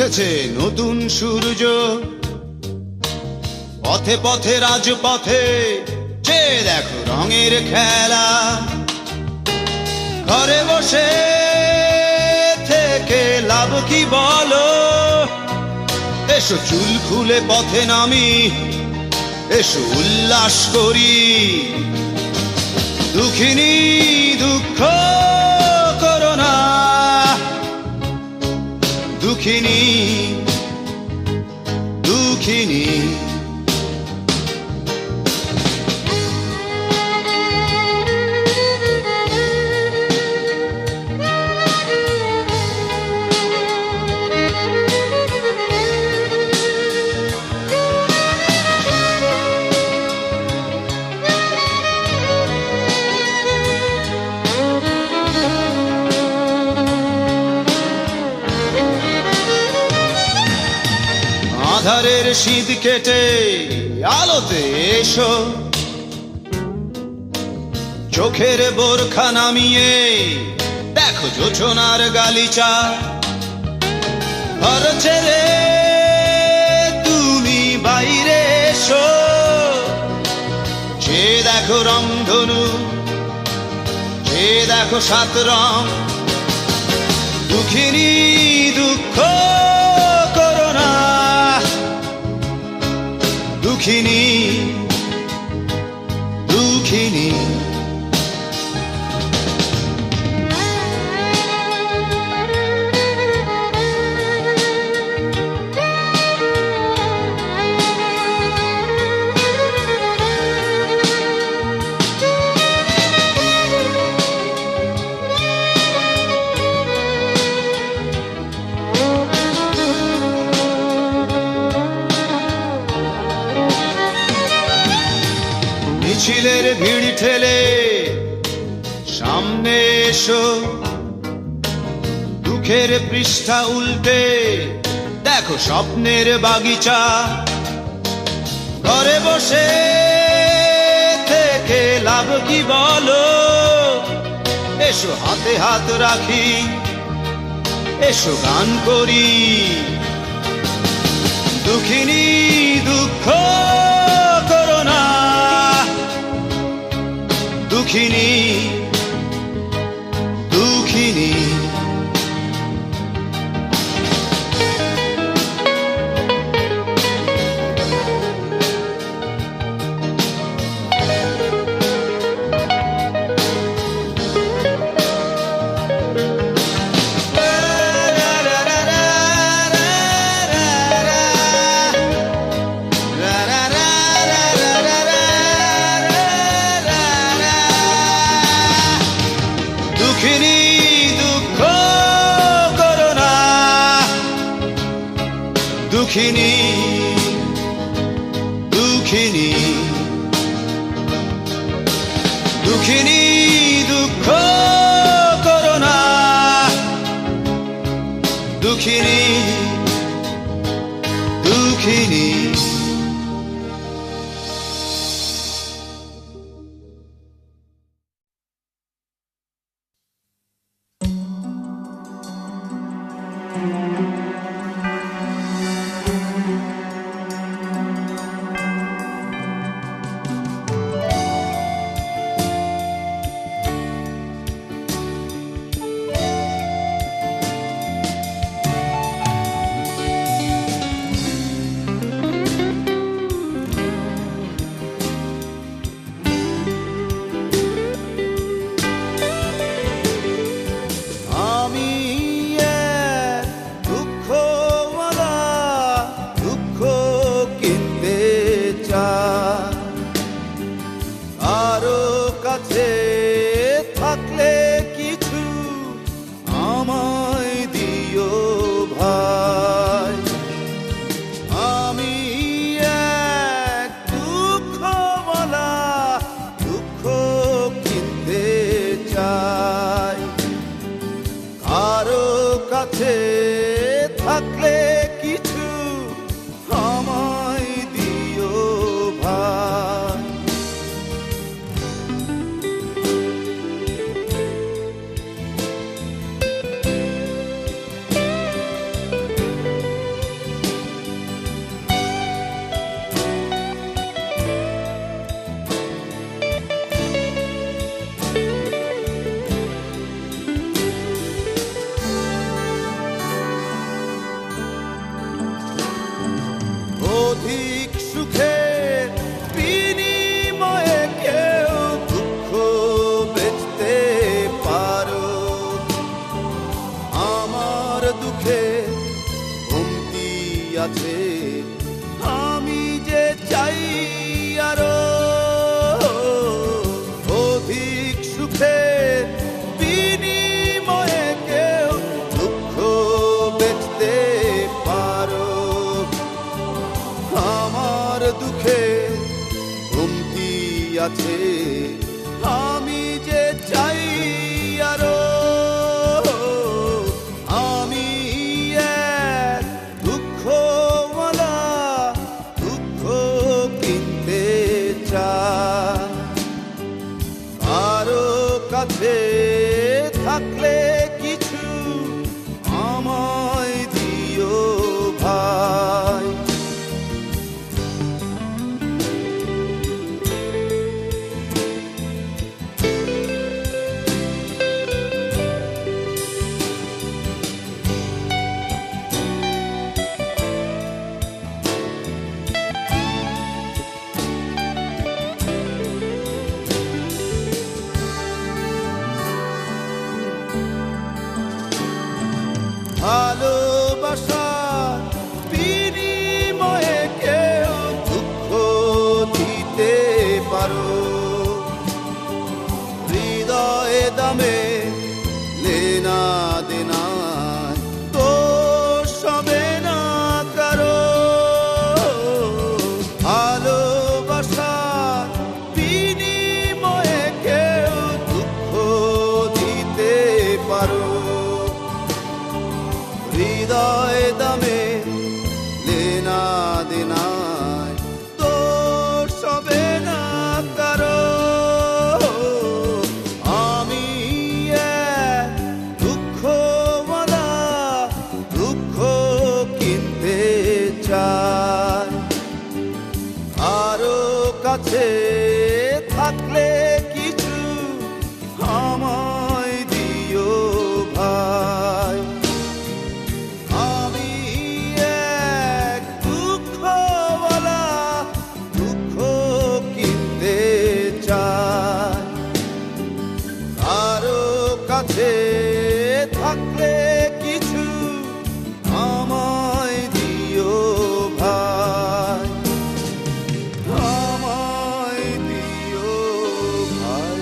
উঠেছে নতুন সূর্য, পথে পথে রাজপথে যে দেখো রঙের খেলা। ঘরে বসে থেকে লাভ কি বলো, এসো চুল খুলে পথে নামি, এসো উল্লাস করি। দুঃখিনী দুঃখ করো না, দুঃখিনী দুঃখিনী। আধারের শীত কেটে আলোতে এসো, চোখের বোরখা নামিয়ে দেখো জোছনার গালিচা। ঘর ছেড়ে তুমি বাইরে এসো, যে দেখো রংধনু, যে দেখো সাত রং। দুঃখিনী দুঃখ করো না, দুঃখিনী দুঃখিনী। মিছিলের ভিড় ঠেলে সামনে এসো, দুঃখের পৃষ্ঠা উল্টে দেখো স্বপ্নের বাগিচা। ঘরে বসে থেকে লাভ কি বলো, এসো হাতে হাত রাখি, এসো গান করি। দুঃখিনী দুঃখ করো না, দুঃখিনী দুঃখিনী। দুঃখিনী দুঃখ করো না, দুঃখিনী দুঃখিনী। দুঃখিনী দুঃখ করো না, দুঃখিনী দুঃখিনী। আছে, আমি যে চাই আরো অধিক সুখের বিনিময়ে কেউ দুঃখ বেচতে পারো। আমার দুঃখে কমতি আছে, আমি যে চাই আরো আমি এক দুঃখওয়ালা, দুঃখ কিনতে চাই। কারো কাছে থাকলে কিছু আমায় দিও ভাই। ভালোবাসার বিনিময়ে কেউ দুঃখ দিতে পারো। হৃদয়ে দামে লেনা দেনা দোষ হবে না কারো। ভালোবাসার বিনিময়ে কেউ দুঃখ দিতে পারো। হৃদয় দামে লেনা দেনায় দোষ হবে না কারো। আমি এক দুঃখওয়ালা, দুঃখ কিনতে চাই। আরো কাছে থাকলে কিছু আমায় দিও ভাই। আমি এক দুঃখওয়ালা, দুঃখ কিনতে চাই। আরো কাছে থাকলে কিছু আমায় দিও ভাই, আমায় দিও ভাই।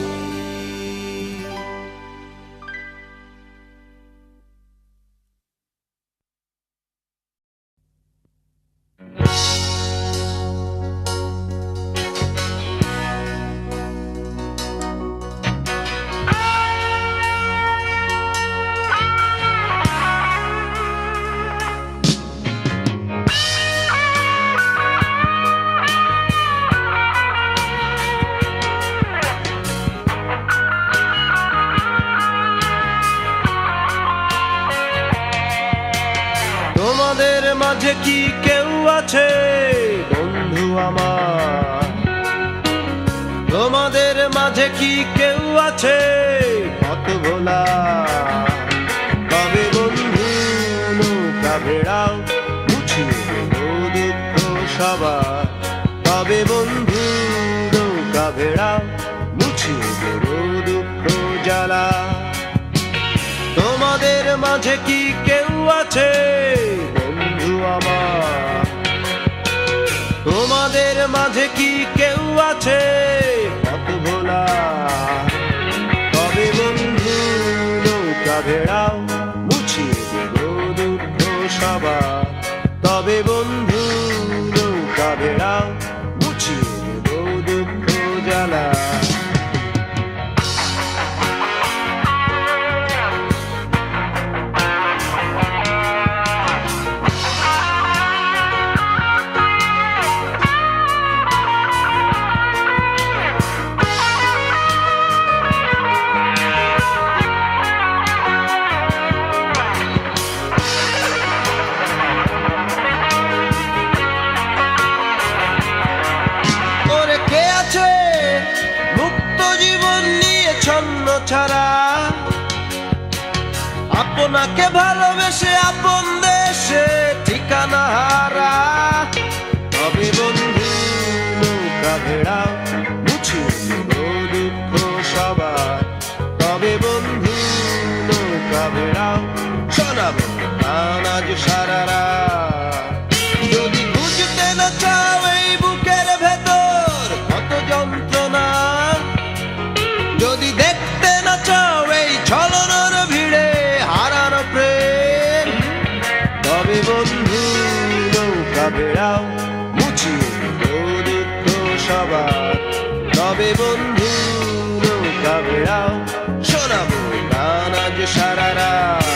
তোমাদের মাঝে কি কেউ আছে বন্ধু আমার? তোমাদের মাঝে কি কেউ আছে কত ভোলা? কবে বন্ধু নৌকা ভেড়াও মুছিয়ে দেবো দুঃখ সবার। কবে বন্ধু নৌকা ভেড়াও মুছিয়ে দেবো দুঃখ জ্বালা। তোমাদের মাঝে কি কেউ আছে বন্ধু আমার? তোমাদের মাঝে কি কেউ আছে কত ভোলা? কবে বন্ধু নৌকা ভেড়াও মুছিয়ে দেবো দুঃখ সবার। তবে বন্ধু নৌকা ভেড়াও মুছিয়ে দেবো দুঃখ জ্বালা। ছাড়া আপনাকে ভালোবেসে আপন দেশে ঠিকানা হারা। তবে বন্ধু নৌকা ভেড়াও মুছিয়ে দেবো দুঃখ সবার। তবে বন্ধু নৌকা ভেড়াও শোনাবো গান আজ সারা রাত। বন্ধু নৌকা বেড়াও মুছিয়ে দিল দুঃখ সবার। তবে বন্ধু নৌকা বেড়াও শোনাবো গান আজ সারা রাত।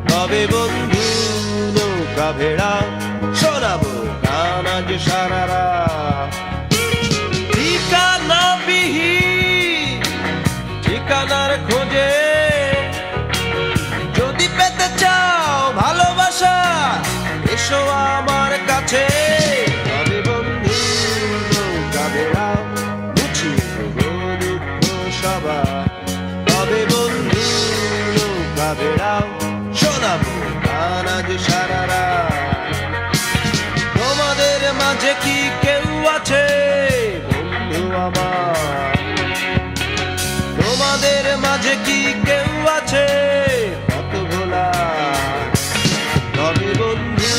তবে বন্ধু নৌকা ভেড়াও শোনাবো গান আজ সারা রাত। ঠিকানা বিহীন ঠিকানার খোঁজে যদি পেতে চাও ভালোবাসা এসো আমার কাছে। তবে বন্ধু নৌকা ভেড়াও মুছিয়ে দেবো দুঃখ সবার। তবে বন্ধু নৌকা ভেড়াও শোনাবো গান আজ সারা রাত। তোমাদের মাঝে কি কেউ আছে বন্ধু আমার? তোমাদের মাঝে কি কেউ আছে কত ভোলা? তবে বন্ধু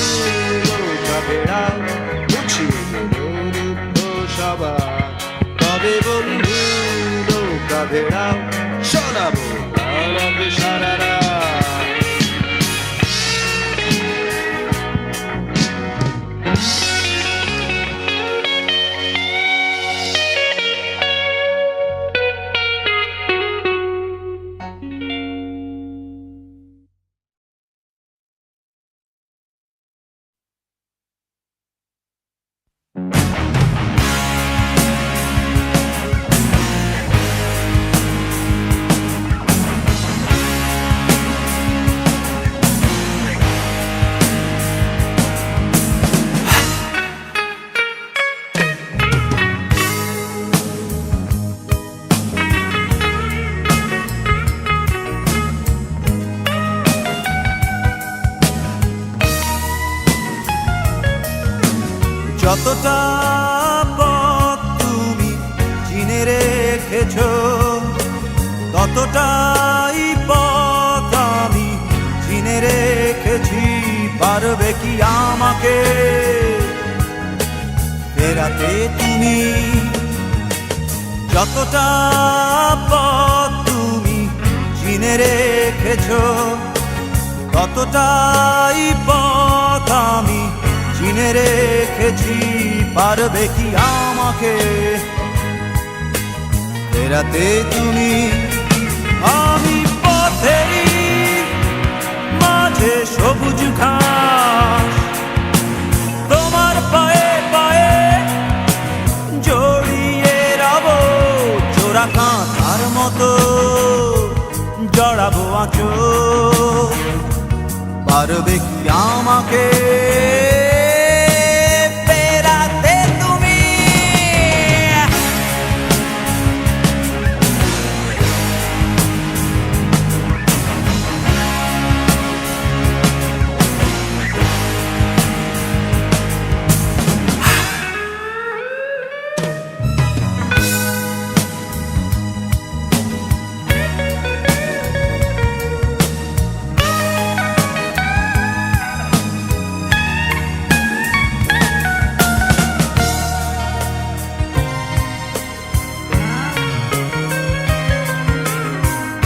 নৌকা বেড়াও মুছিয়ে দেবো দুঃখ সবার। তবে বন্ধু নৌকা বেড়াও শোনাবো গান আজ সারা রাত। যতটা পথ তুমি চিনে রেখেছো ততটাই পথ আমি চিনে রেখেছি। পারবে কি আমাকে ফেরাতে তুমি? যতটা পথ তুমি চিনে রেখেছো ততটাই পথ আমি চিনে রেখেছি। পারবে কি আমাকে ফেরাতে তুমি? আমি পথেরই মাঝে সবুজ ঘাস তোমার পায়ে পায়ে জড়িয়ে রব। জোড়া কাঁথার মতো জড়াবো আঁচল। পারবে কি আমাকে ফেরাতে তুমি?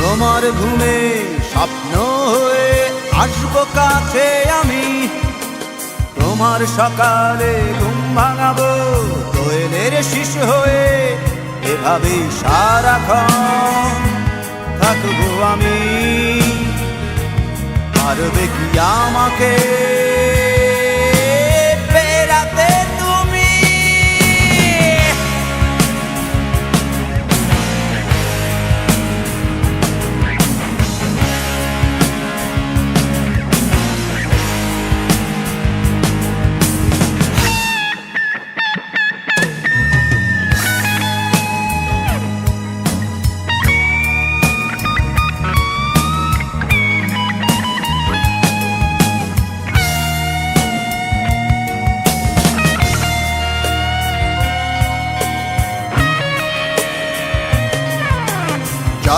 তোমার ঘুমে স্বপ্ন হয়ে আসবো কাছে আমি। তোমার সকালে ঘুম ভাঙাবো দোয়েলের শিশ হয়ে। এভাবে সারাক্ষণ থাকবো আমি। পারবে কি আমাকে ফেরাতে তুমি?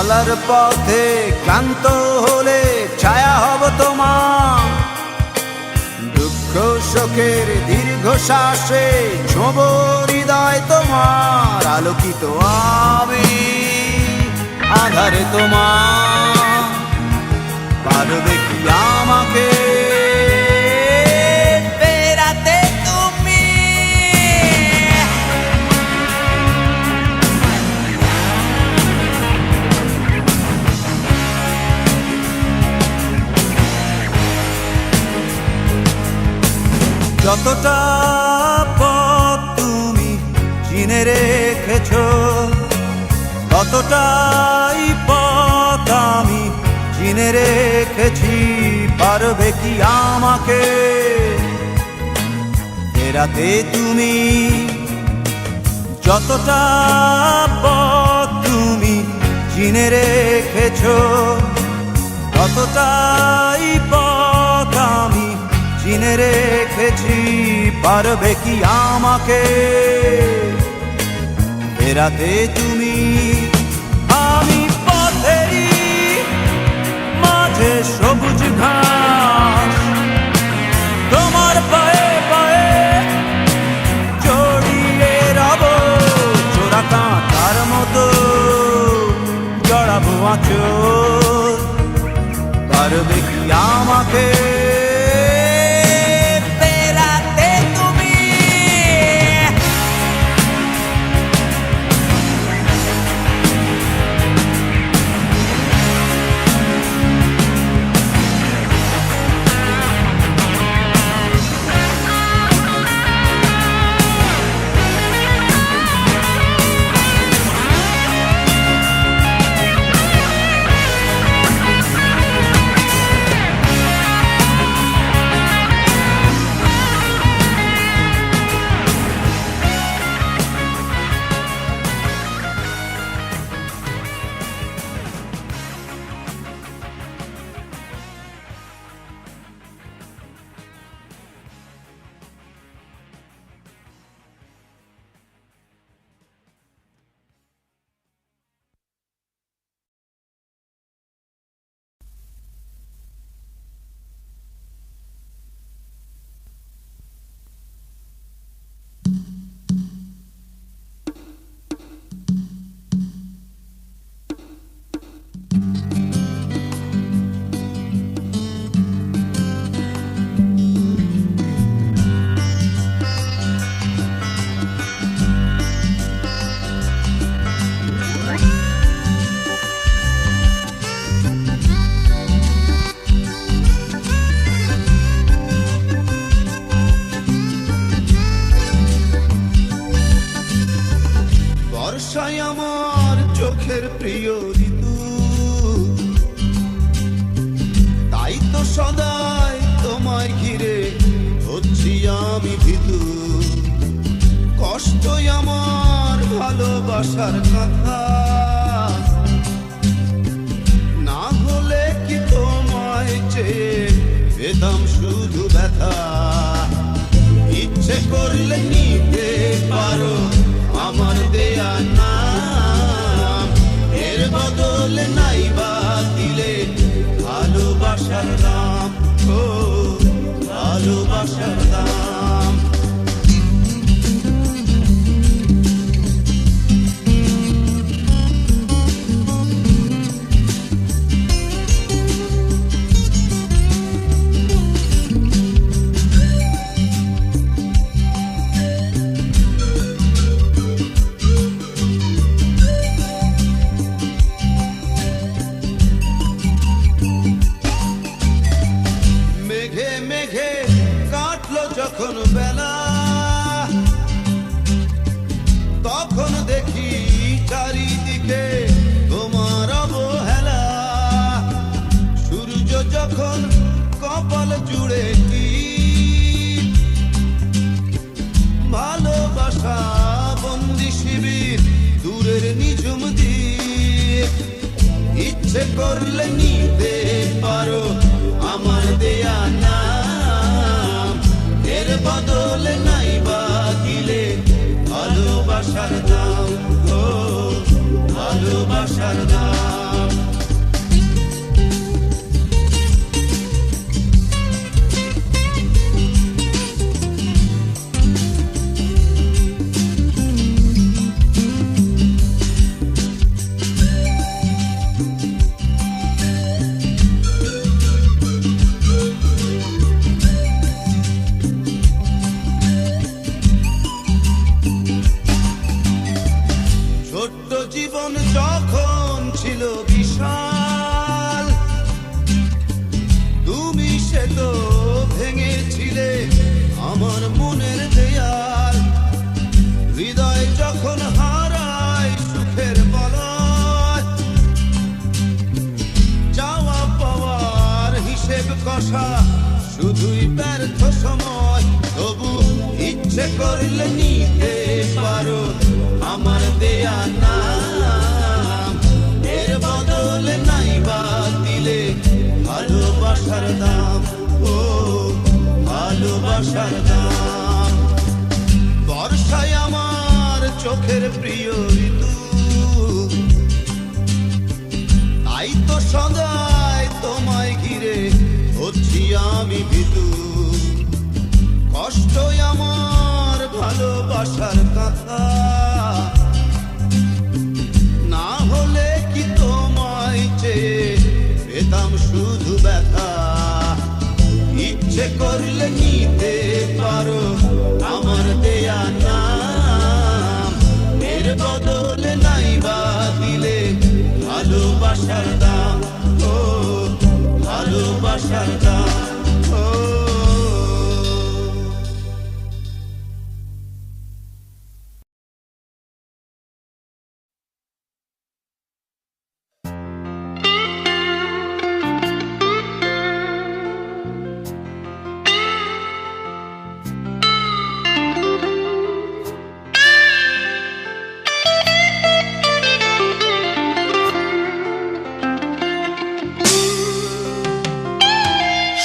চলার পথে ক্লান্ত হলে ছায়া হব তোমার, দুঃখ শোকের দীর্ঘশ্বাসে ছোঁব হৃদয় তোমার, আলোকিত আমি আধারে তোমার, পারবে কি আমাকে ফেরাতে তুমি? যতটা পথ তুমি চিনে রেখেছ, ততটাই পথ আমি চিনে রেখেছি, পারবে কি আমাকে ফেরাতে তুমি? যতটা পথ তুমি চিনে রেখেছ, ততটাই পথ আমি চিনে রেখেছি, পারবে কি আমাকে ফেরাতে তুমি? আমি পথেরই মাঝে সবুজ ঘাস, তোমার পায়ে পায়ে জড়িয়ে রব, চোরা কাঁটার মতো জড়াবো আঁচল, পারবে কি আমাকে ফেরাতে তুমি? বর্ষায় আমার চোখের প্রিয় ঋতু, তাই তো সদাই তোমায় ঘিরে হচ্ছি আমি ভীতু। কষ্টই আমার ভালোবাসার কথা, না হলে কি তোমায় চেয়ে পেতাম শুধু ব্যথা। ইচ্ছে করলে নিতে পারো আমার দেয়া নাম, এর বদলে নাই বা দিলে ভালোবাসার দাম, ও ভালোবাসার দাম। যখন বেলা তখন দেখি চারিদিকে তোমার অবহেলা। সূর্য যখন কপাল জুড়ে কি ভালোবাসা বন্দি শিবির দূরের নিঝুম দ্বীপ। ইচ্ছে করলে নিতে পারো আমার দেয়া নাম, এর বদলে নাই বা দিলে ভালোবাসার দাম, ও ভালোবাসার দাম। করলে নিতে পারো আমার দেয়া নাম, এর বদলে নাই বা দিলে ভালোবাসার দাম, ও ভালোবাসার দাম। বর্ষায় আমার চোখের প্রিয় ঋতু, তাই তো সদাই তোমায় ঘিরে হচ্ছি আমি ভীতু। কষ্টই আমার ভালোবাসার কথা, না হলে কি তোমায় চেয়ে পেতাম শুধু ব্যথা। ইচ্ছে করলে নিতে পারো আমার দেয়া নাম, এর বদলে নাই বা দিলে ভালোবাসার দাম, ও ভালোবাসার দাম, ও।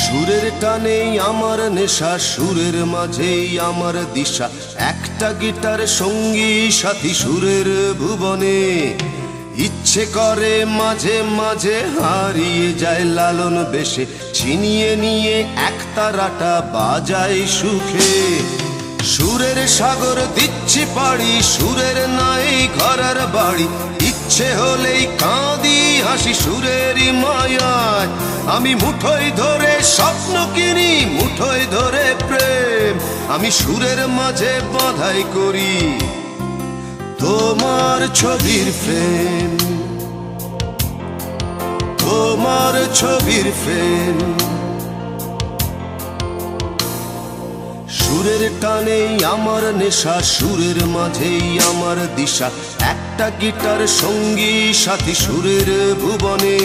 সুরের টানেই আমার নেশা, সুরের মাঝেই আমার দিশা, একটা গিটার সঙ্গী সাথী সুরের ভুবনে। ইচ্ছে করে মাঝে মাঝে হারিয়ে যায় লালন বেশে, ছিনিয়ে নিয়ে একতারাটা বাজাই সুখে। সুরের সাগর দিচ্ছি পাড়ি, সুরের নাই ঘরের বাড়ি, ইচ্ছে হলেই কাঁদি হাসি সুরেরই মায়ায়। আমি মুঠোয় ধরে স্বপ্ন কিনি, মুঠোয় ধরে প্রেম, আমি সুরের মাঝে বাঁধাই করি তোমার ছবির ফ্রেম, তোমার ছবির ফ্রেম। সুরের টানেই আমার নেশা, সুরের মাঝেই আমার দিশা, একটা গিটার সঙ্গী সাথী সুরের ভুবনে।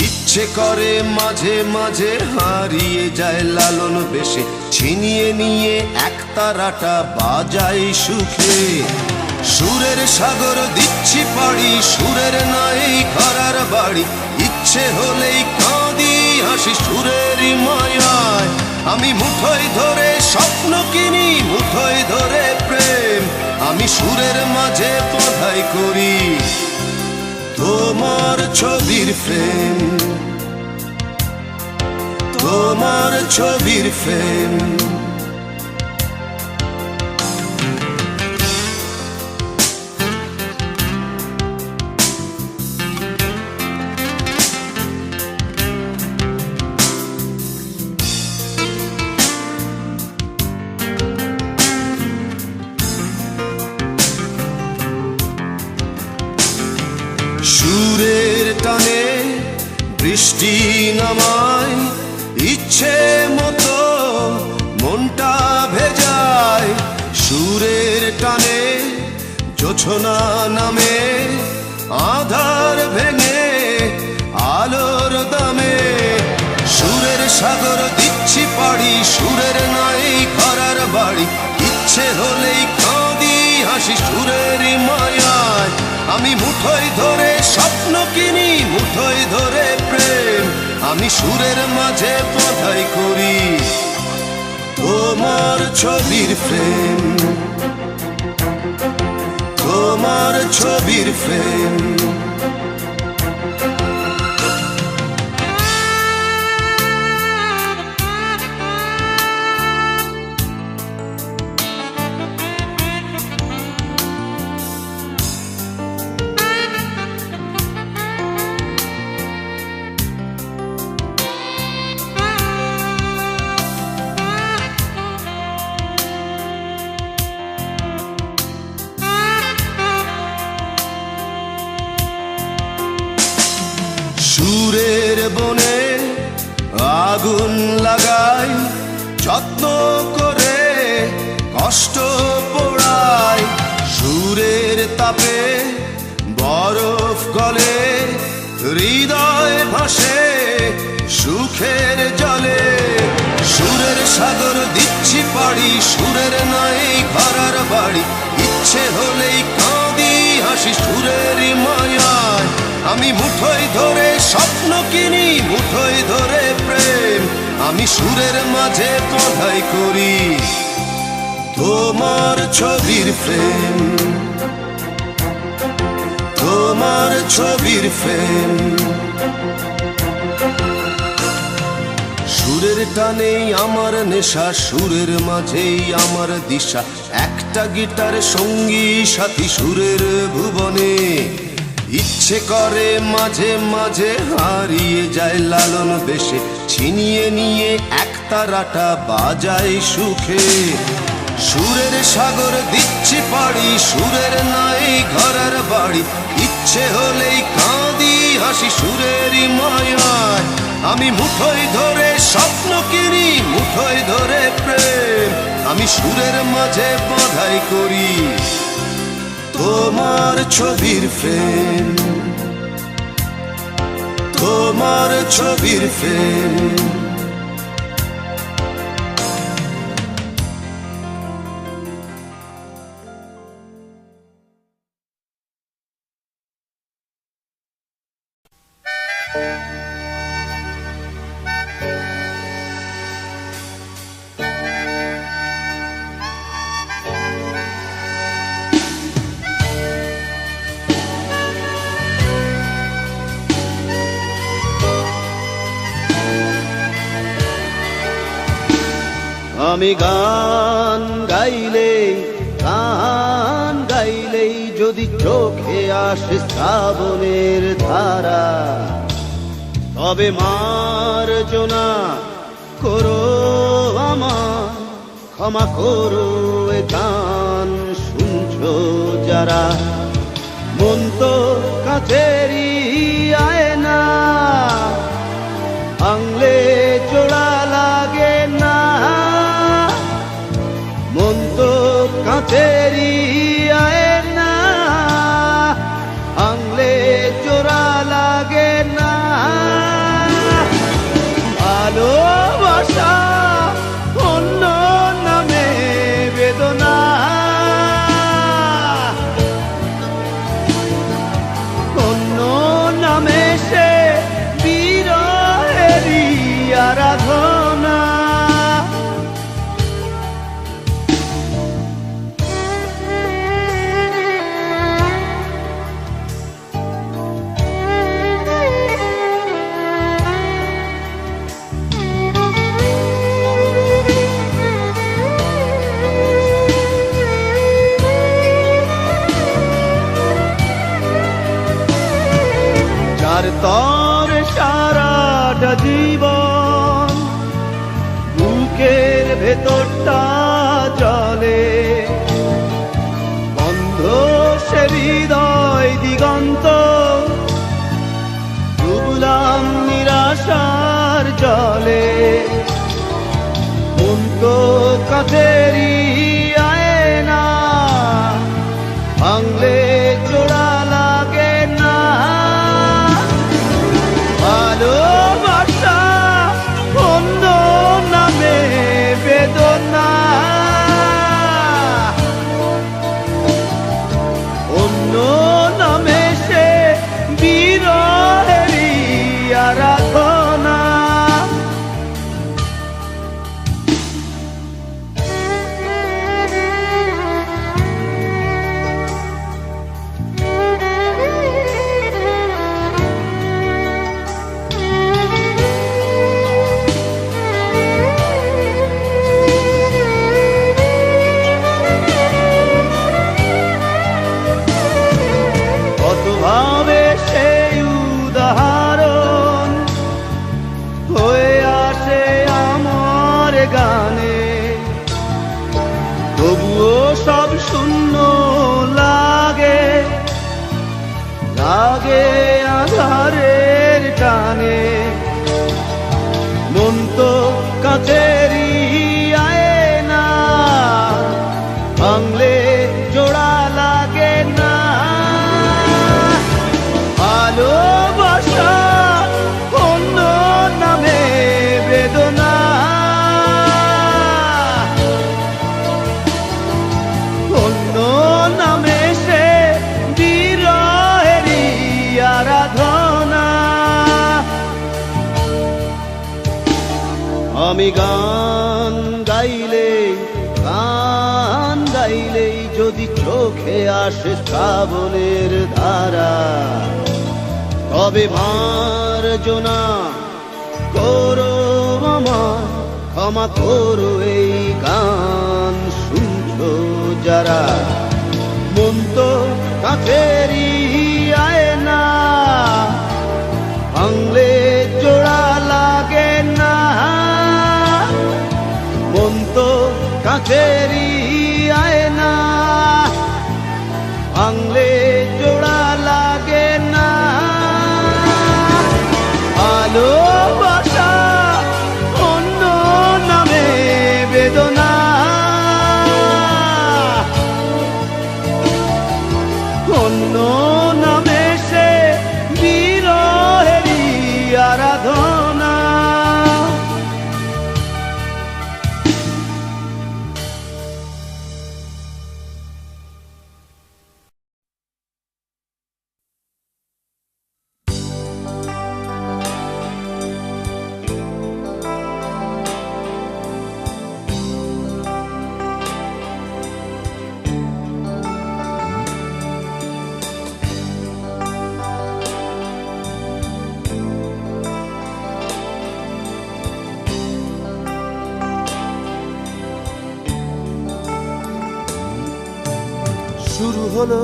ইচ্ছে করে মাঝে মাঝে হারিয়ে যায় লালন বেশে, ছিনিয়ে নিয়ে একতারাটা বাজাই সুখে। সুরের সাগর দিচ্ছি পাড়ি, সুরের নাই ঘরার বাড়ি, ইচ্ছে হলেই কাঁদি হাসি সুরেরই মায়ায়। আমি মুঠোয় ধরে স্বপ্ন কিনি, মুঠোয় ধরে প্রেম, আমি সুরের মাঝে বাঁধাই করি তোমার ছবির ফ্রেম, তোমার ছবির ফ্রেম। সুরের টানে বৃষ্টি নামায়, ইচ্ছে মতো মনটা ভেজায়। সুরের টানে জোছনা নামে, আধার ভেঙে আলোর দামে। সুরের সাগর দিচ্ছি পাড়ি, সুরের নাই ঘরার বাড়ি, ইচ্ছে হলেই কাঁদি হাসি সুরেরই মায়ায়। আমি মুঠোয় ধরে স্বপ্ন কিনি, মুঠোয় ধরে প্রেম, আমি সুরের মাঝে বাঁধাই করি তোমার ছবির ফ্রেম, তোমার ছবির ফ্রেম। সুরের বনে আগুন লাগাই, যত্ন করে কষ্ট পোড়াই। সুরের তাপে বরফ গলে, হৃদয় ভাসে সুখের জলে। সুরের সাগর দিচ্ছি পাড়ি, সুরের নাই ঘর আমি মুঠোয় ধরে স্বপ্ন কিনি, মুঠোয় ধরে প্রেম আমি সুরের মাঝে বাঁধাই করি। তোমার ছবির ফ্রেম, তোমার ছবির ফ্রেম, সুরের টানেই আমার নেশা, সুরের মাঝেই আমার দিশা, একটা গিটার সঙ্গী সাথী সুরের ভুবনে। ইচ্ছে করে মাঝে মাঝে হারিয়ে যায় লালন বেশে, ছিনিয়ে নিয়ে একতারাটা বাজায় সুখে। সুরের সাগর দিচ্ছি পাড়ি, সুরের নাই ঘরের বাড়ি, ইচ্ছে হলেই কাঁদি হাসি সুরেরই মায়ায়। আমি মুঠোয় ধরে স্বপ্ন কিনি, মুঠোয় ধরে প্রেম আমি সুরের মাঝে বাঁধাই করি। তোমার ছবির ফ্রেম, তোমার ছবির ফ্রেম। আমি গান গাইলেই, গান গাইলেই যদি চোখে আসে শ্রাবণের ধারা, তবে মার্জনা করো আমার, ক্ষমা করো এ গান শুনছো যারা। মন তো কাছেরই আয়না, ভাঙলে জোড়া লাগে না। মন তো কাছেরই আয়না, ভাঙলে জোড়া লাগে না। ভালোবাসা অন্য নামে বেদনা, অন্য নামে সে বিরহেরই আরাধনা। যার তর সারাটা জীবন বুকের ভেতরটা জলে, বন্ধ সে হৃদয় দিগন্ত, ডুবলাম নিরাশার জলে। মন তো কাছেরই আয়না, ভাঙলে জোড়া লাগে না। ভালোবাসা অন্য নামে বেদনা, অন্য নামে সে বিরহেরই আরাধনা। কতভাবে সেই উদাহরণ হয়ে আসে আমার গানে, তবুও সব শূন্য লাগে, লাগে আধারের টানে। মন তো কাছেরই আয়না, ভাঙলে জোড়া লাগে না। ভালোবাসা অন্য নামে বেদনা, অন্য নামে সে বিরহেরই আরাধনা। গান গাইলেই যদি চোখে আসে শ্রাবণের ধারা, তবে মার্জনা করো আমার, ক্ষমা করো এই গান শুনছো যারা। মন তো কাছেরই আয়না, ভাঙলে জোড়া লাগে না। মন তো কাছেরই আয়না, ভাঙলে জোড়া লাগে না। ভালোবাসা অন্য নামে বেদনা, অন্য নামে সে বিরহেরই আরাধনা। শুরু হলো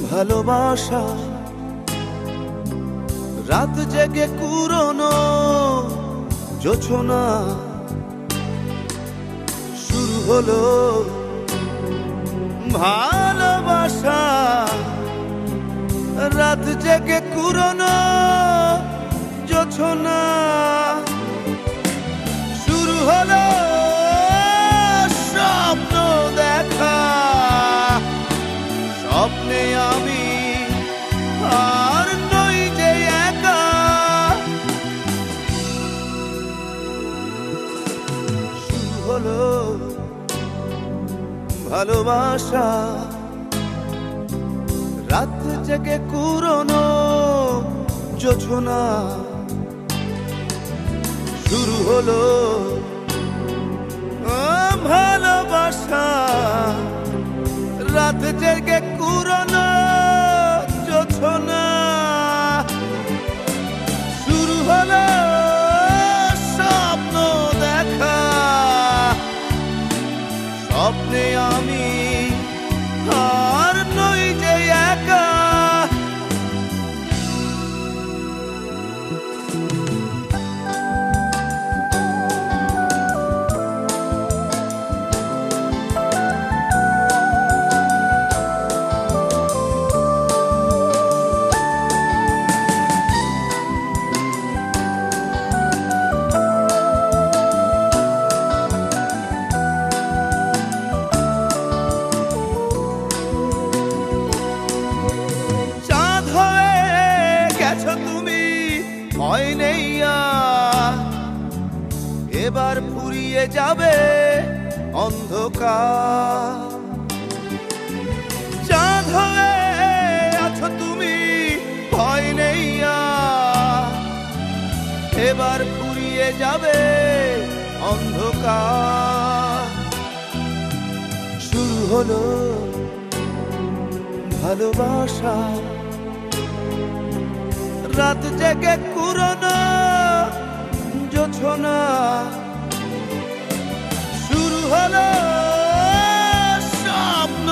ভালোবাসা, রাত জেগে কুরনো জোছনা। শুরু হলো ভালোবাসা, রাত জেগে কুরনো জোছনা। শুরু হলো স্বপ্ন দেখা, স্বপ্নে আমি আর নই যে একা। শুরু হলো ভালোবাসা, রাত জেগে কুরনো জোছনা। শুরু হলো ভালোবাসা, রাত জেগে কুরনো জোছনা। শুরু হলো স্বপ্ন দেখা, স্বপ্নে আমি আর নই যে একা। ভয় নেই আর, এবার ফুরিয়ে যাবে অন্ধকার। চাঁদ হয়ে আছো তুমি, ভয় নেই আর, এবার ফুরিয়ে যাবে অন্ধকার। শুরু হলো ভালোবাসা, রাত জেগে কুরনো জোছনা। শুরু হলো স্বপ্ন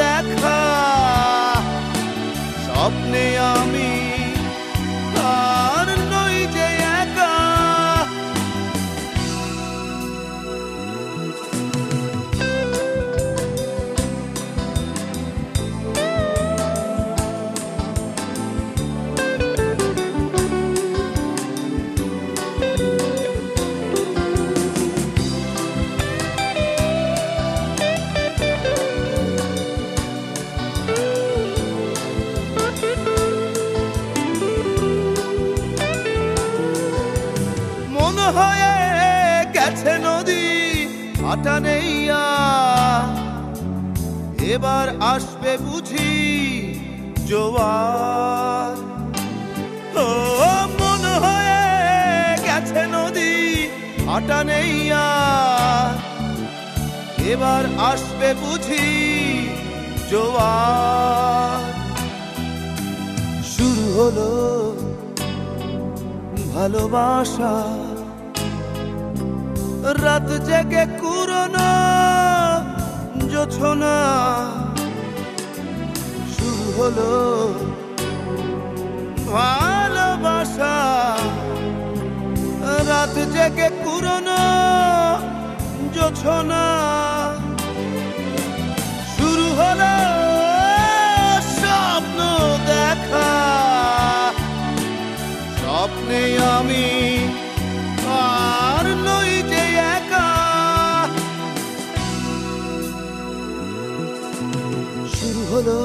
দেখা, স্বপ্নে আমি আর নই যে একা। হয়ে গেছে নদী ভাটা নেই আর, এবার আসবে বুঝি জোয়ার। ও মন হয়ে গেছে নদী ভাটা নেই আর, এবার আসবে বুঝি জোয়ার। শুরু হলো ভালোবাসা, রাত জেগে কুরোনো জোছনা। শুরু হলো ভালোবাসা, রাত জেগে কুরোনো জোছনা। শুরু হলো স্বপ্ন দেখা, স্বপ্নে আমি আর নই যে একা। শুরু হলো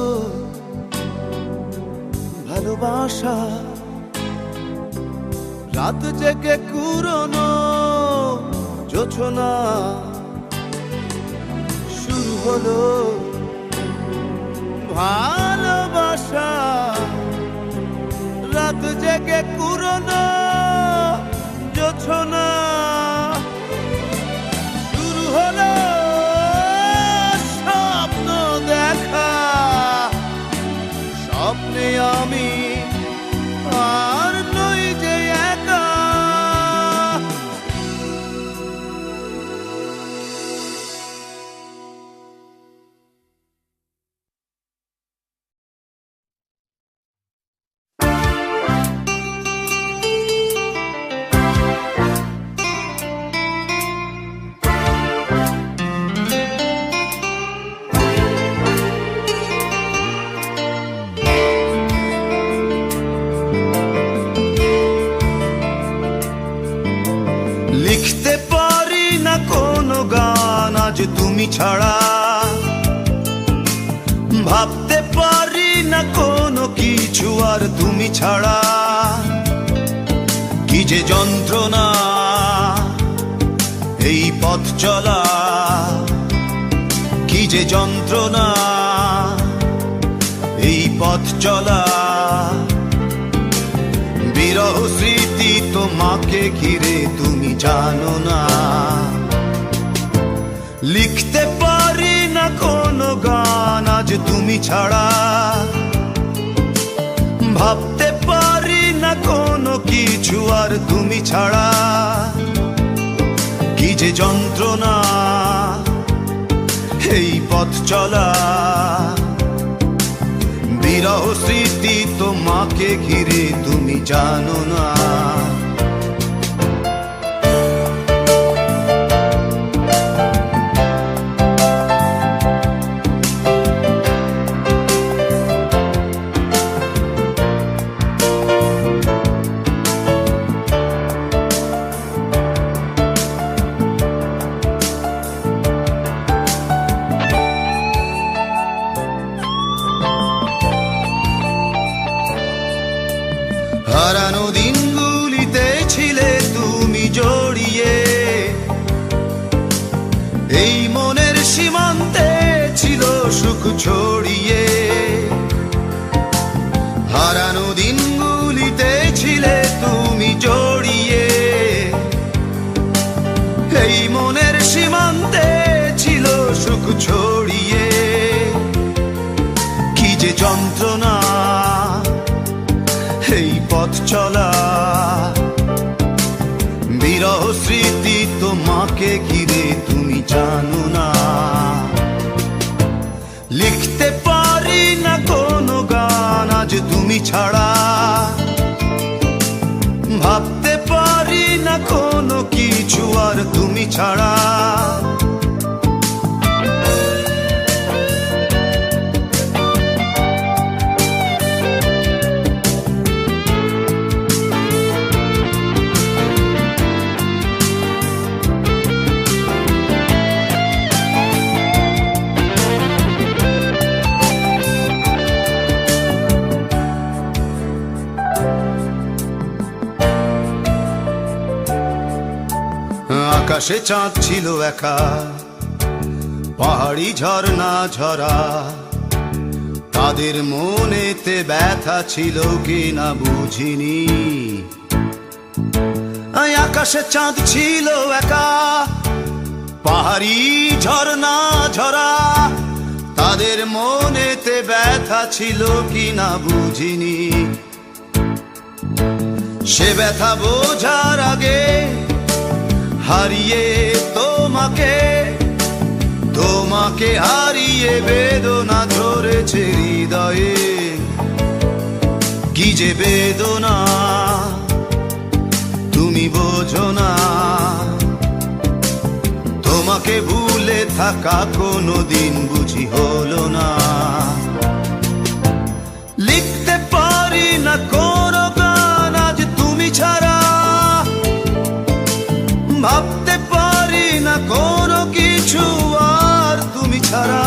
ভালোবাসা, রাত জেগে কুরোনো জোছনা। শুরু হলো ভালোবাসা, রাত জেগে কুরোনো জোছনা। শুরু হলো স্বপ্ন দেখা, স্বপ্নে আমি আর নই যে একা। লিখতে পারি না কোনো গান আজ তুমি ছাড়া, ভাবতে পারি না কোনো কিছু আর তুমি ছাড়া। কি যে যন্ত্রণা এই পথ চলা, কি যে যন্ত্রণা এই পথ চলা। বিরহ স্মৃতি তোমাকে ঘিরে তুমি জানো না। লিখতে পারি না কোনো গান আজ তুমি ছাড়া, ভাবতে পারি না কোনো কিছু আর তুমি ছাড়া। কি যে যন্ত্রণা এই পথ চলা, বিরহ স্মৃতি তোমাকে ঘিরে তুমি জানো না। হারানো দিনগুলিতে ছিলে তুমি জড়িয়ে, এই মনের সীমান্তে ছিল সুখ ছড়িয়ে। হারানো দিনগুলিতে ছিলে তুমি জড়িয়ে, এই মনের সীমান্তে ছিল সুখ ছড়িয়ে। কি যে যন্ত্রণা এই পথ চলা, বিরহ স্মৃতি তোমাকে ঘিরে তুমি জানো না। লিখতে পারি না কোনো গান আজ তুমি ছাড়া, ভাবতে পারি না কোনো কিছু আর তুমি ছাড়া। আকাশে চাঁদ ছিল একা, পাহাড়ি ঝর্ণা ঝরা, তাদের মনেতে ব্যথা ছিল কিনা বুঝিনি। আকাশে চাঁদ ছিল একা, পাহাড়ি ঝর্ণা ঝরা, তাদের মনেতে ব্যথা ছিল কিনা বুঝিনি। সে ব্যথা বোঝার আগে হারিয়ে তোমাকে, তোমাকে হারিয়ে বেদনা ধরেছে হৃদয়ে। কি যে বেদনা তুমি বোঝো না, তোমাকে ভুলে থাকা কোনোদিন বুঝি হলো না। লিখতে পারি না কোনো গান আজ তুমি ছাড়া, ভাবতে পারি না কোনো কিছু আর তুমি ছাড়া।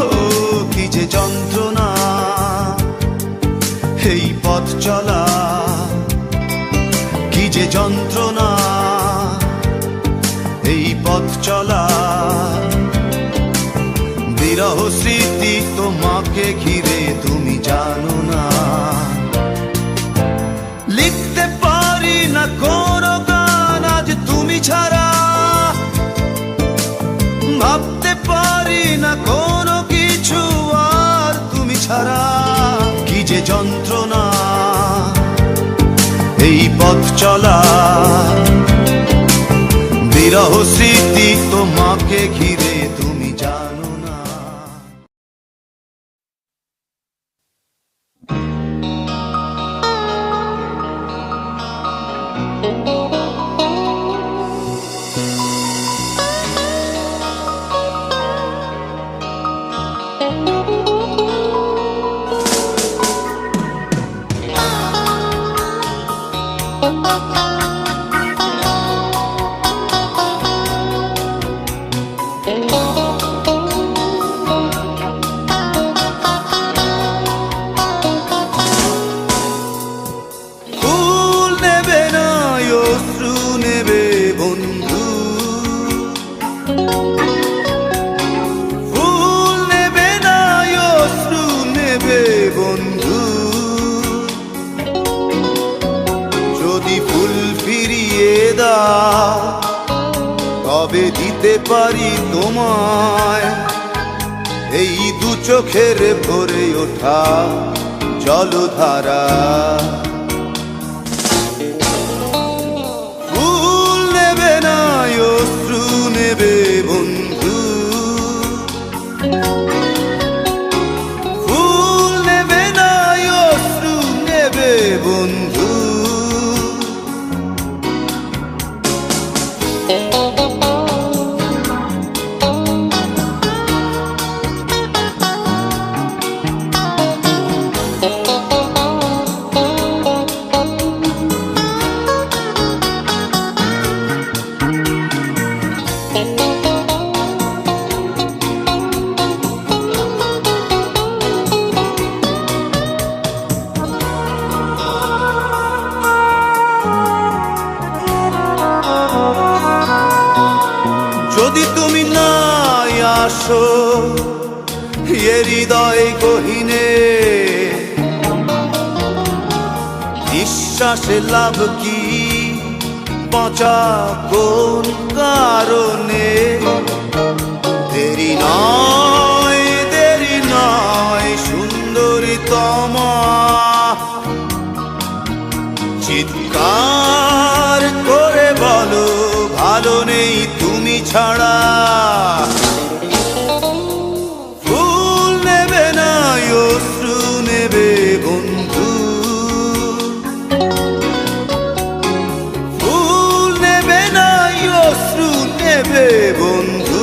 ও কি যে যন্ত্রণা এই পথ চলা, কি যে যন্ত্রণা এই পথ চলা। বিরহ স্মৃতি তোমাকে ঘিরে তুমি জানো না। লিখতে পারি না কোনো গান আজ তুমি ছাড়া, ভাবতে পারি না কোনো কিছু আর তুমি ছাড়া। কি যে যন্ত্রণা এই পথ চলা, বিরহ স্মৃতি তোমাকে ঘিরে তুমি জানো না। ফুল নেবে না অশ্রু নেবে বন্ধু, ফুল নেবে না অশ্রু নেবে বন্ধু। যদি ফুল ফিরিয়ে দাও তবে দিতে পারি তোমায় এই দু চোখের ভরে ওঠা জলধারা। ফুল নেবে না অশ্রু নেবে বন্ধু, ফুল নেবে না অশ্রু নেবে বন্ধু। যদি তুমি নাই আসো এ হৃদয় গহীনে, বিশ্বাসে লাভ কি বাঁচা কোন কারণে। দেরি নয় সুন্দরী তমা, চিৎকার করে বলো ভালো নেই তুমি ছাড়া। ফুল নেবে না অশ্রু নেবে বন্ধু, ফুল নেবে না অশ্রু নেবে বন্ধু।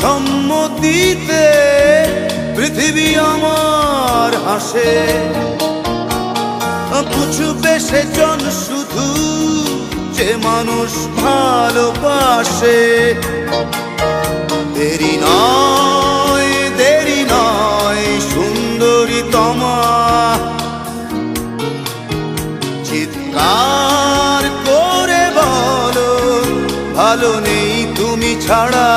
সম্মতিতে পৃথিবী আমার হাসে, বুঝবে সেজন শুধু যে মানুষ ভালোবাসে। দেরি নয় সুন্দরী তমা, চিৎকার করে বলো ভালো নেই তুমি ছাড়া।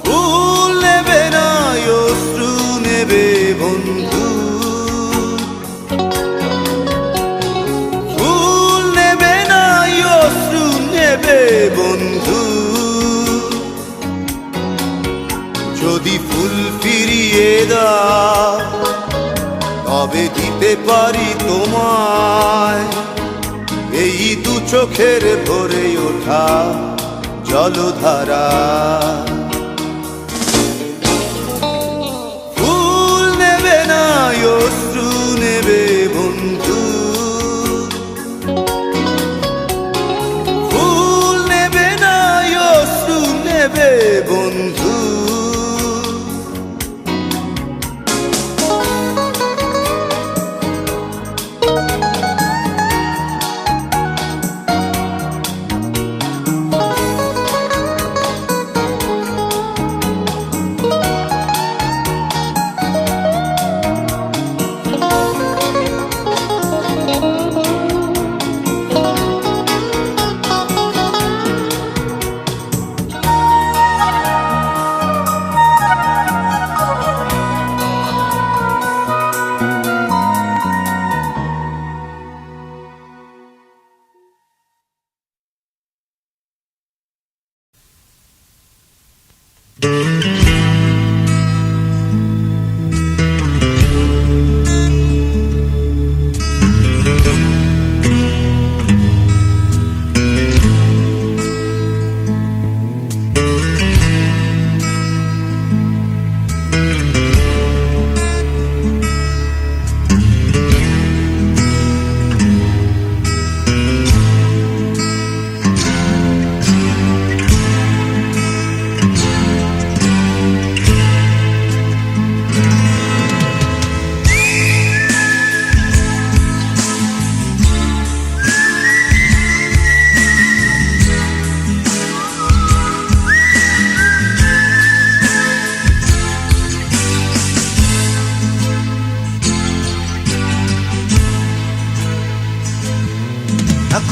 ফুল নেবে না অশ্রু নেবে বন্ধু, ফুল নেবে না অশ্রু নেবে বন্ধু। যদি ফুল ফিরিয়ে দাও তবে দিতে পারি তোমায় এই দু চোখের ভরে ওঠা জলধারা। ফুল নেবে না অশ্রু নেবে বন্ধু, ফুল নেবে না অশ্রু নেবে বন্ধু।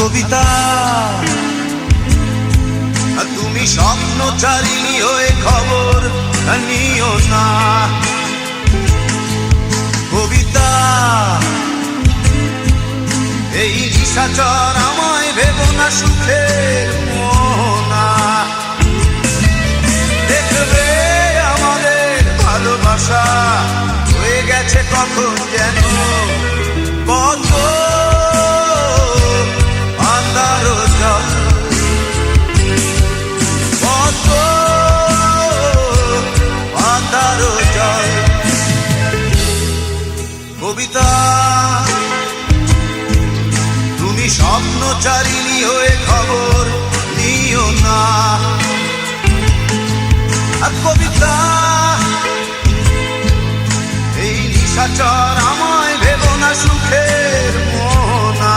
কবিতা, তুমি স্বপ্নচারিণী হয়ে খবর নিও না। কবিতা, এই নিশাচর আমায় ভেবো না সুখের মোহনা। দেখবে আমাদের ভালোবাসা হয়ে গেছে কখন যেন কত কবিতা, তুমি স্বপ্নচারিণী হয়ে খবর নিও না। আর কবিতা, এই নিশাচর আমায় ভেবো না সুখের মোহনা।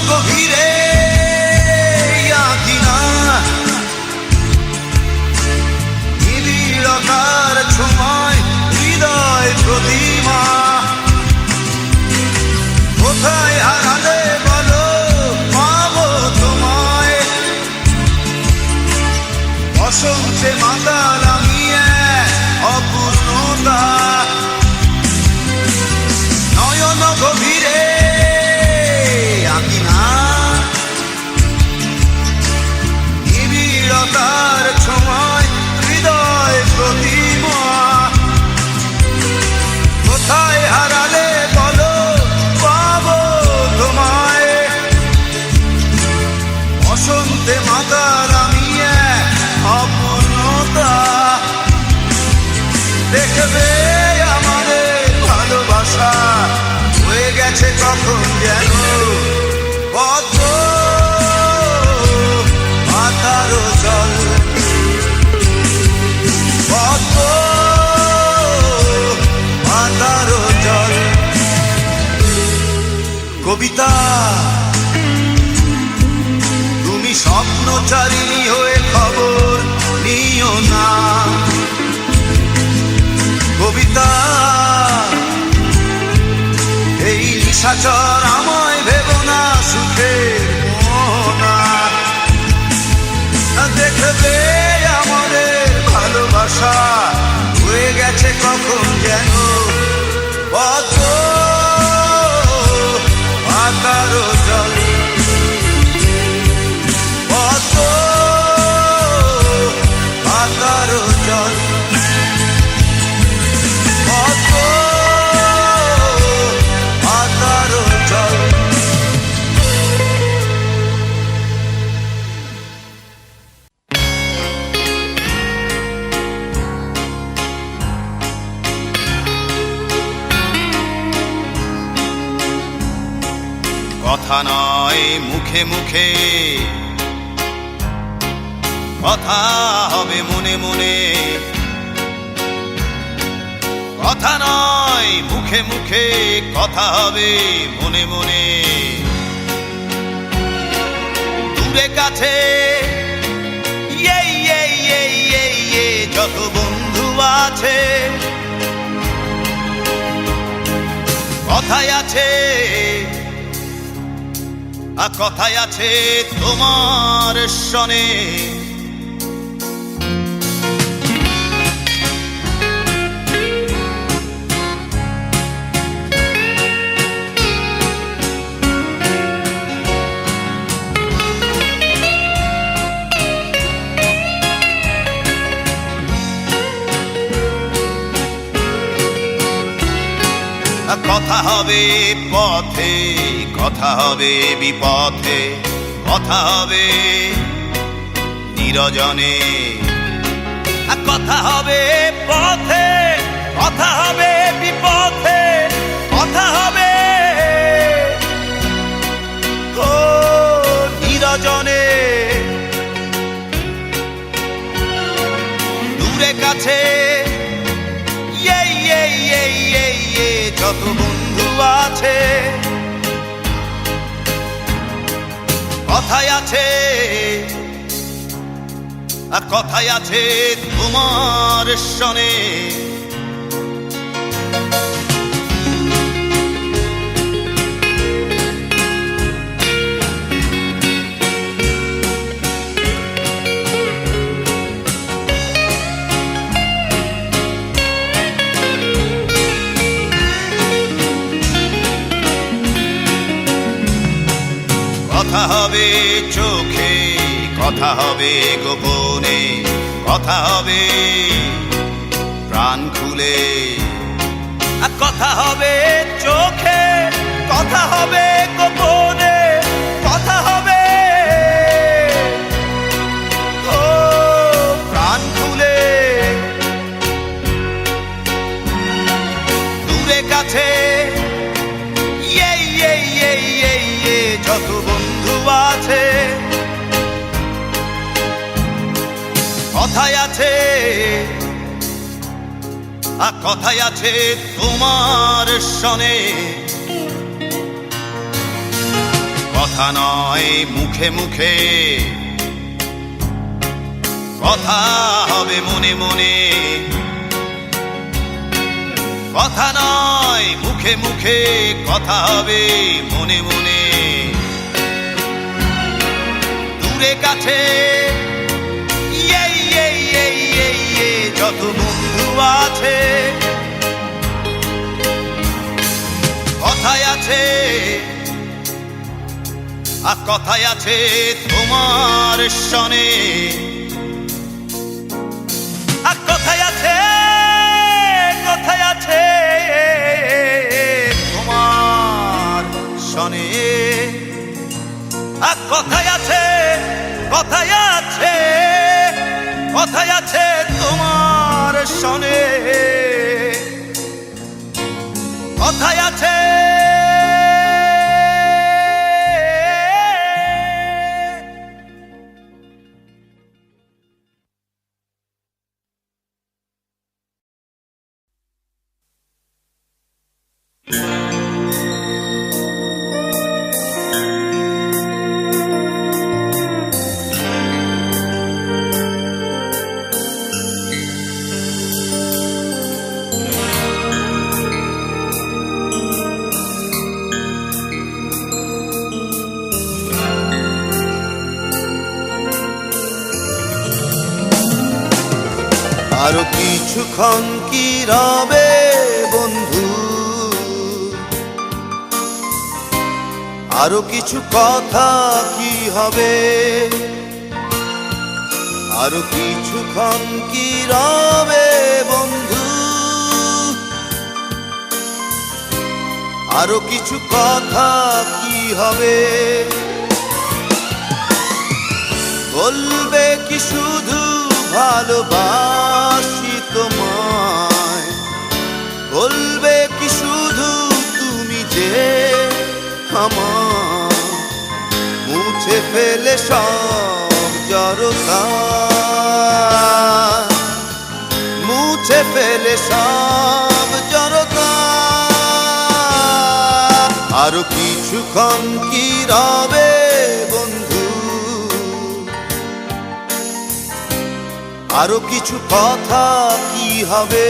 গভীরে আঁকিনা নিবিড়তার ছোঁয়ায় হৃদয় প্রতিমা কোথায় হারালে বলো পাবো তোমায় বসন্তে মাতাল আমি অপূর্ণতা নয়ন গভীরে আঁকিনা নিবিড়তার ছোঁয়ায় হৃদয় প্রতিমা কোথায় হারালে বলো পাবো তোমায় বসন্তে মাতাল আমি অপূর্ণতা দেখবে আমাদের ভালোবাসা হয়ে গেছে কখন যেন পদ্ম মাতারও জল পদ্ম মাতারও জল কবিতা তুমি স্বপ্নচারিণী হয়ে খবর নিও না কবিতা এই নিশাচর আমায় ভেবো না সুখের মোহনা দেখবে আমাদের ভালোবাসা হয়ে গেছে কখন যেন পদ্ম মাতারও জল পদ্ম মাতারও জল কথা নয় মুখে মুখে কথা হবে মনে মনে কথা নয় মুখে মুখে কথা হবে মনে মনে দূরে কাছে যত বন্ধু আছে কথায় আছে কথায় আছে তোমার সনে কথা হবে পথে কথা হবে বিপথে কথা হবে নিরজনে কথা হবে পথে কথা হবে বিপথে কথা হবে ও নিরজনে দূরে কাছে যত বন্ধু আছে কথায় আছে কথায় আছে তোমার সনে কথা হবে চোখে কথা হবে গোপনে কথা হবে প্রাণ খুলে কথা হবে চোখে কথা হবে গোপনে কথা হবে ও প্রাণ খুলে দূরে কাছে যত বন্ধু আছে কথায় আছে কথায় আছে তোমার সনে কথা নয় মুখে মুখে, কথা হবে মনে মনে। কথা নয় মুখে মুখে, কথা হবে মনে মনে। দূরে কাছে যত বন্ধু আছে, কথায় আছে আর কথায় আছে তোমার সনে। আর কথায় আছে, কথায় আছে তোমার সনে। আর কথায় আছে, কথায় আছে, কথায় আছে তোমার সনে। কথায় আছে আরো কিছুক্ষণ কি রবে বন্ধু, আরো কিছু কথা কি হবে। আরো কিছুক্ষণ কি রবে বন্ধু, আরো কিছু কথা কি হবে। বলবে কি শুধু ভালোবাসি তোমায়, বলবে কি শুধু তুমি যে আমার। মুছে ফেলে সব জড়তা, মুছে ফেলে সব জড়তা। আরো কিছুক্ষণ কি রবে বন্ধু, আরো কিছু কথা কি হবে।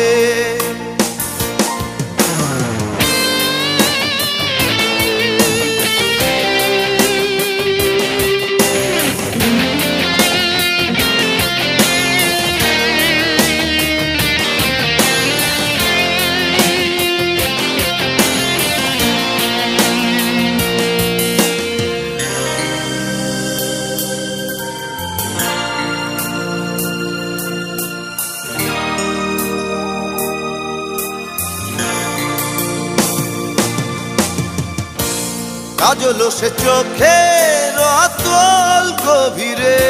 কাজল সে চোখের অতল গভীরে,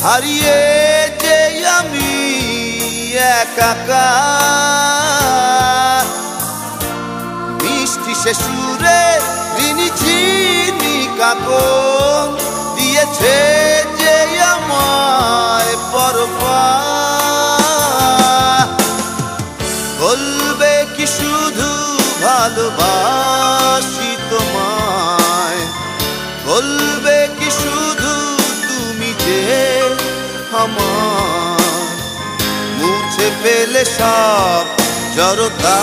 হারিয়ে যে আমি একাকার। মিষ্টি সে সুরে ঋণী ঝিনি কাকন দিয়েছে যে আমায় পরপার। বলবে কি শুধু ভালোবাসি তোমায়, বলবে কি শুধু তুমি যে আমার। মুছে ফেলে সব জড়তা,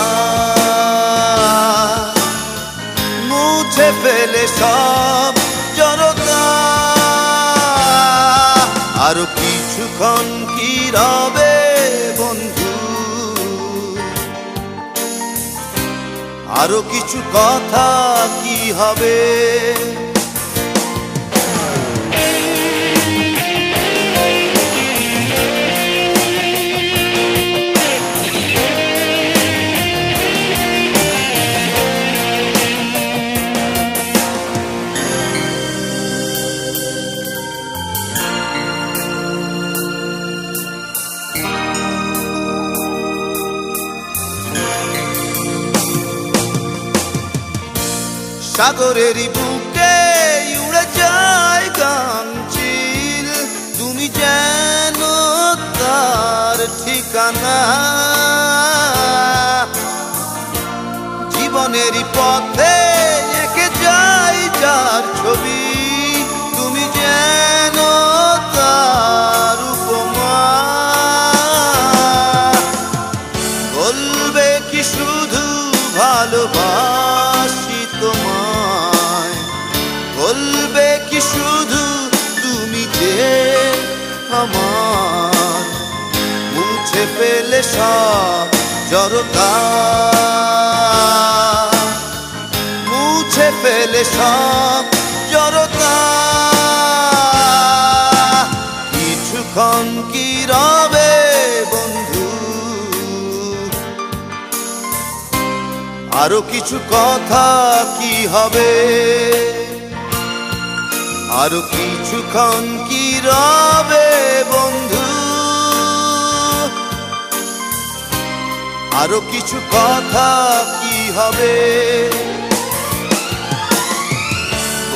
মুছে ফেলে সব জড়তা। আরো কিছুক্ষণ কি রবে বন্ধু, আরো কিছু কথা কি হবে। সাগরেরই বুকে উড়ে যায় গান চিল, তুমি যেন তার ঠিকানা। জীবনেরই পথে এঁকে চাই যার ছবি, তুমি যেন তার উপমা। বলবে কি শুধু ভালোবাসি তোমায়, বলবে কি শুধু তুমি যে আমার, মুছে ফেলে সব জড়তা, মুছে ফেলে সব জড়তা। কিছুক্ষণ কি রবে বন্ধু, আরো কিছু কথা কি হবে, আরো কিছুক্ষণ কি রবে বন্ধু, আরো কিছু কথা কি হবে।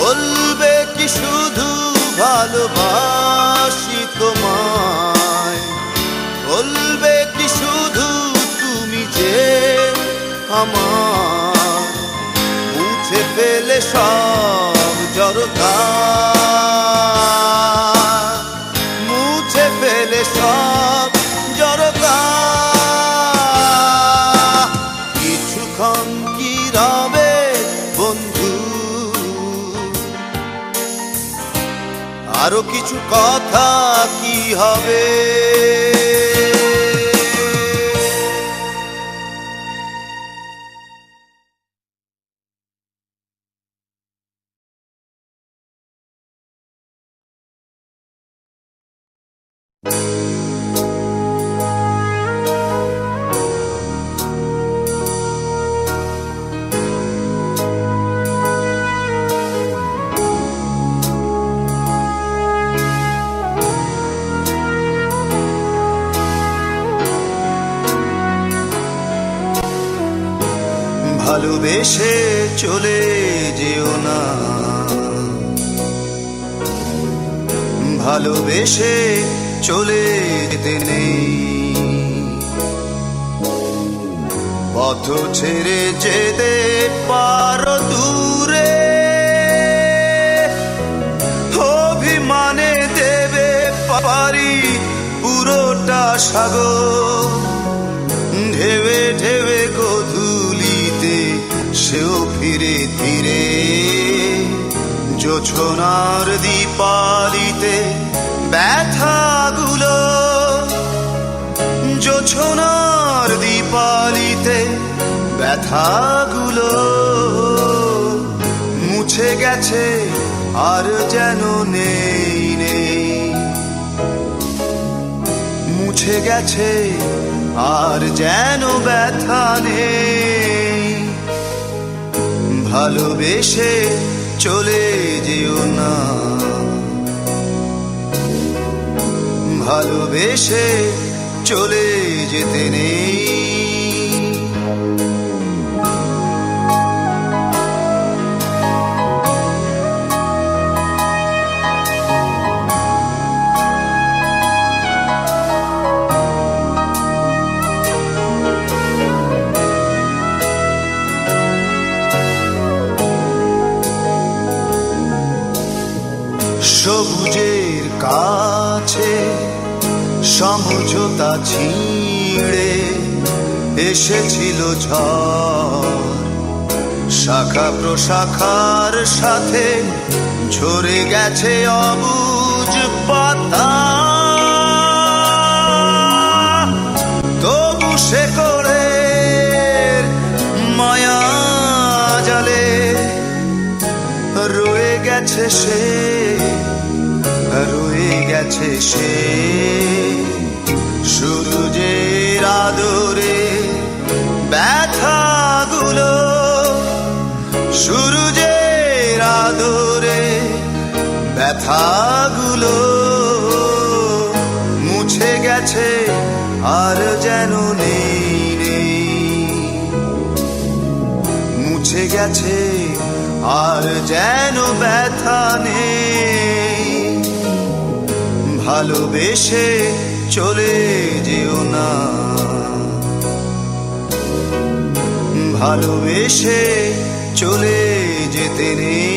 বলবে কি শুধু ভালোবাসি তোমায়, বলবে কি শুধু তুমি যে আমার, মুছে ফেলে সব জড়তা, মুছে ফেলে সব জড়তা। কিছুক্ষণ কি রবে বন্ধু, আরো কিছু কথা কি হবে। ভালোবেসে চলে যেও না, ভালোবেসে চলে যেতে নেই, পথ ছেড়ে যেতে পারো দূরে, অভিমানে দেবে পারি পুরোটা সাগর, ঢেবে ঢেবে গধূলিতে সেও ফিরে ফিরে, জোছনার দীপালিতে ব্যথাগুলো, জোছনার দীপালিতে ব্যথাগুলো, মুছে গেছে আর যেন নেই নেই, মুছে গেছে আর যেন ব্যথা নেই। ভালোবেসে চলে যেও না, ভালোবেসে চলে যেতে নেই। সবুজের কাছে সমঝোতা ছিঁড়ে এসেছিল ঝড়, শাখা প্রশাখার সাথে ঝরে গেছে অবুঝ পাতা, তবু সে করে মায়া জালে রয়ে গেছে সে, রয়ে গেছে সে। সূর্যের আদরে ব্যথাগুলো, সূর্যের আদরে ব্যথাগুলো, মুছে গেছে আর যেন নেই নেই, মুছে গেছে আর যেন ব্যথা নেই। ভালোবেসে চলে যেও না, ভালোবেসে চলে যেতে নেই।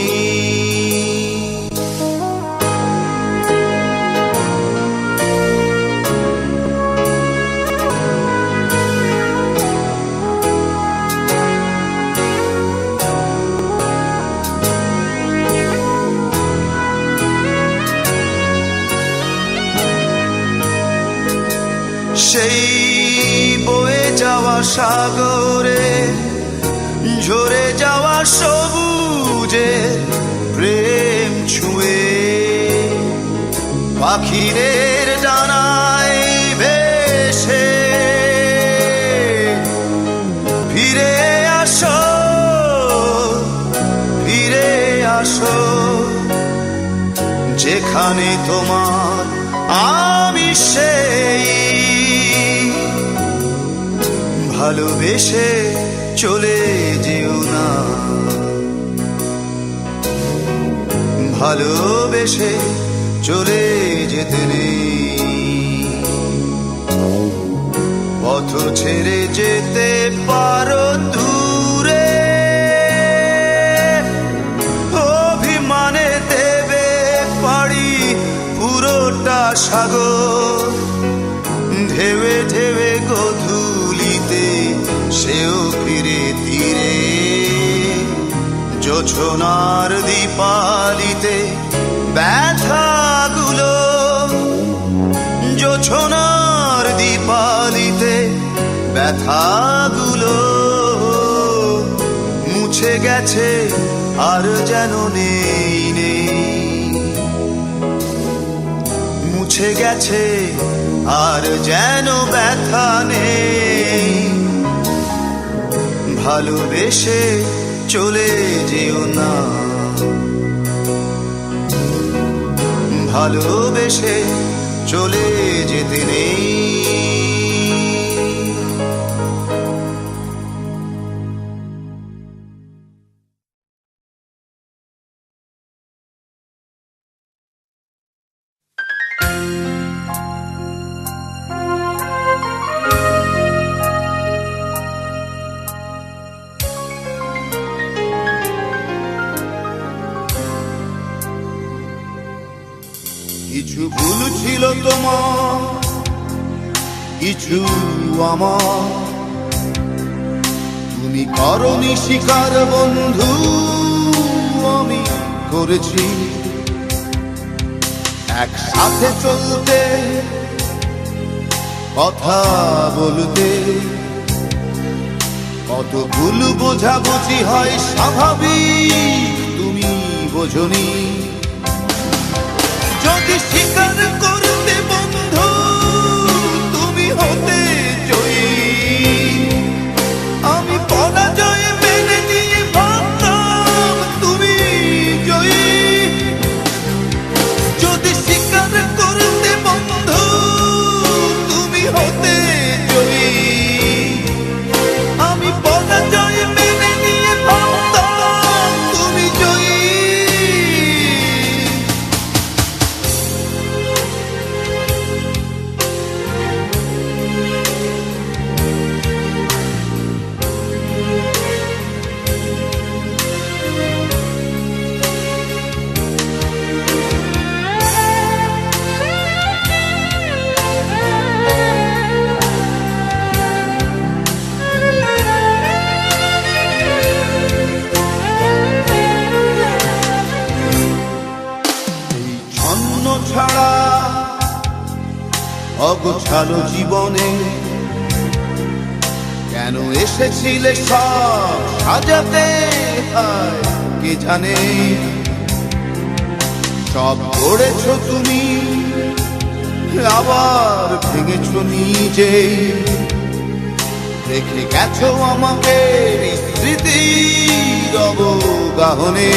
সেই বয়ে যাওয়া সাগরে ঝরে যাওয়া সবুজে প্রেম ছুঁয়ে পাখিদের ডানায় ভেসে ফিরে আসো, ফিরে আসো যেখানে তোমার আমি সেই ভালোবেসে চলে যেও না, ভালোবেসে চলে যেতে নেই। পথ ছেড়ে যেতে পারো দূরে, অভিমানে দেবে পারি পুরোটা সাগর। ঢেউে ঢেউে গধূলিতে সেও ফিরে তীরে, জোছনার দীপালিতে ব্যথাগুলো, জোছনার দীপালিতে ব্যথাগুলো মুছে গেছে আর যেন নেই নেই, মুছে গেছে আর যেন ব্যথা নেই। ভালোবেসে চলে যেও না, ভালোবেসে চলে যেতে নেই। কিছু ভুল ছিল তোমার, কিছু আমার, তুমি করনি স্বীকার বন্ধু, আমি করেছি। একসাথে চলতে, কথা বলতে কত ভুল বোঝাবুঝি হয় স্বাভাবিক, তুমি বোঝনি। যদি স্বীকার করতে বন্ধু তুমি হতে জয়ী, আমি পরাজয় মেনে নিয়ে ভাবতাম তুমি জয়ী। যদি স্বীকার করতে বন্ধু তুমি হতে জয়ী, আমি পরাজয় মেনে নিয়ে ভাবতাম তুমি জয়ী। ছাড়া অগোছালো জীবনে কেন এসেছিলে সব সাজাতে, হায় কে জানে। সব গড়েছো তুমি আবার ভেঙেছো নিজে, রেখে গেছো আমাকে স্মৃতির অবগাহনে।